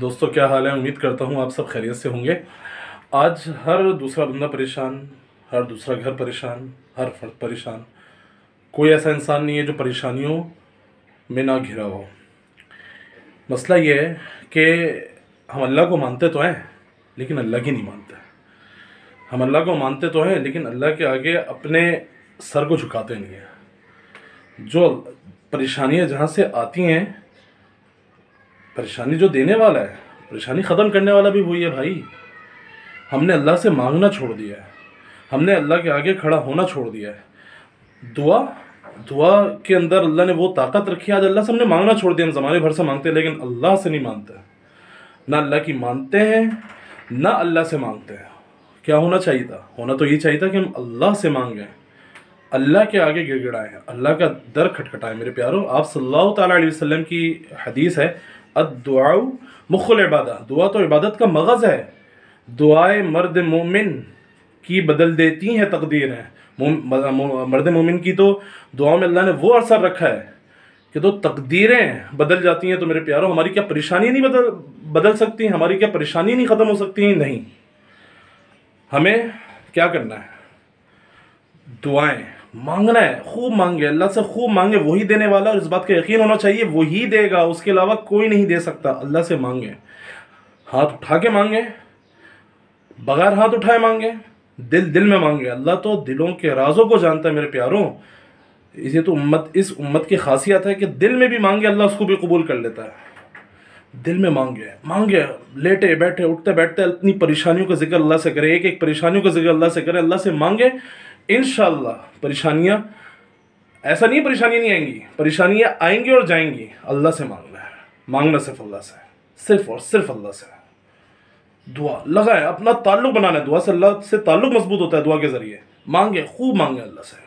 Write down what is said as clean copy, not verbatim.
دوستو کیا حال ہے؟ امید کرتا ہوں آپ سب خیریت سے ہوں گے۔ آج ہر دوسرا بندہ پریشان، ہر دوسرا گھر پریشان، ہر فرد پریشان، کوئی ایسا انسان نہیں ہے جو پریشانیوں میں نہ گھرا ہو۔ مسئلہ یہ ہے کہ ہم اللہ کو مانتے تو ہیں لیکن اللہ کی نہیں مانتے۔ ہم اللہ کو مانتے تو ہیں لیکن اللہ کے آگے اپنے سر کو جھکاتے نہیں ہیں۔ جو پریشانیاں جہاں سے آتی ہیں، پریشانی جو دینے والا ہے، پریشانی ختم کرنے والا بھی وہی ہے بھائی۔ ہم نے اللہ سے مانگنا چھوڑ دیا ہے، ہم نے اللہ کے آگے کھڑا ہونا چھوڑ دیا ہے۔ دعا کے اندر اللہ نے وہ طاقت رکھی ہے، آج اللہ سے ہم نے مانگنا چھوڑ دیا۔ ہم زمانے بھر سے مانگتے ہیں لیکن اللہ سے نہیں مانتے، نہ اللہ کی مانتے ہیں نہ اللہ سے مانگتے ہیں۔ کیا ہونا چاہیے تھا؟ ہونا تو یہ چاہیے تھا کہ ہم اللہ سے مانگیں، اللہ کے آگے گر گڑائیں، اللہ کا در کھٹکھٹائیں۔ میرے پیارو، آپ صلی اللہ تعالیٰ علیہ وسلم کی حدیث ہے، الدعاء مخ العبادہ، دعا تو عبادت کا مغز ہے۔ دعائیں مرد مومن کی بدل دیتی ہیں تقدیریں۔ مرد مومن کی تو دعاؤں میں اللہ نے وہ اثر رکھا ہے کہ تو تقدیریں بدل جاتی ہیں۔ تو میرے پیارو، ہماری کیا پریشانی نہیں بدل سکتی؟ ہماری کیا پریشانی نہیں ختم ہو سکتی؟ نہیں۔ ہمیں کیا کرنا ہے؟ دعائیں مانگنا ہے، خوب مانگے، اللہ سے خوب مانگے، وہی دینے والا، اور اس بات کا یقین ہونا چاہیے وہی دے گا، اس کے علاوہ کوئی نہیں دے سکتا۔ اللہ سے مانگے، ہاتھ اٹھا کے مانگے، بغیر ہاتھ اٹھائے مانگے، دل میں مانگے۔ اللہ تو دلوں کے رازوں کو جانتا ہے میرے پیاروں۔ یہ تو اس امت کی خاصیت ہے کہ دل میں بھی مانگے اللہ اس کو بھی قبول کر لیتا ہے۔ دل میں مانگے، لیٹے بیٹھے اٹھتے بیٹھتے اپنی پریشانیوں کا ذکر اللہ سے کرے، ایک ایک پریشانیوں کا ذکر اللہ سے کرے، اللہ سے مانگے، انشاءاللہ پریشانیاں، ایسا نہیں پریشانی نہیں آئیں گی، پریشانیاں آئیں گی اور جائیں گی۔ اللہ سے مانگنا ہے، مانگنا صرف اللہ سے، صرف اور صرف اللہ سے۔ دعا لگائے، اپنا تعلق بنانا ہے، دعا سے اللہ سے تعلق مضبوط ہوتا ہے، دعا کے ذریعے مانگے، خوب مانگے اللہ سے۔